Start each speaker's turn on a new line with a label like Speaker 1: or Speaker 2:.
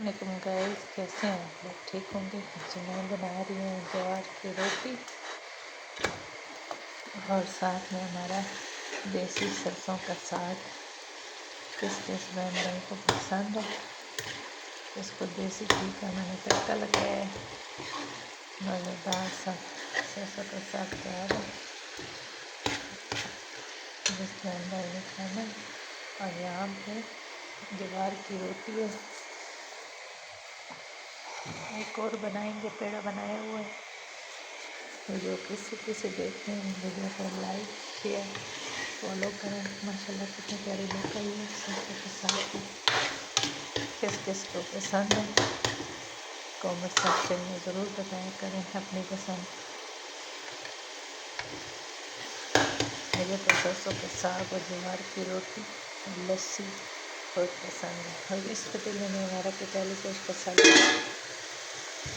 Speaker 1: वालेकुम गाइस, कैसे हैं आप लोग? ठीक होंगे। जी मैं बना रही हूँ ज्वार की रोटी और साथ में हमारा देसी सरसों का साग। किस किस बहन भाई को पसंद है, इसको देसी घी का मैंने तड़का लगाया है। मज़ेदार सा सरसों का साग तैयार है, जिस बहन भाई ने खाना है। और यहाँ पे ज्वार की रोटी है। एक और बनाएंगे, पेड़ा बनाया हुआ है। वीडियो किसी देख रहे हैं, वीडियो को लाइक शेयर फॉलो करें। माशाल्लाह कितने प्यारे लोग आई है सरसों के साथ ही। किस किस को पसंद है कमेंट सेक्शन में ज़रूर बताया करें अपनी पसंद। मुझे तो सरसों के साग और ज्वार की रोटी और लस्सी बहुत पसंद है। और इस पतीले में हमारा कचाली का स्पेशल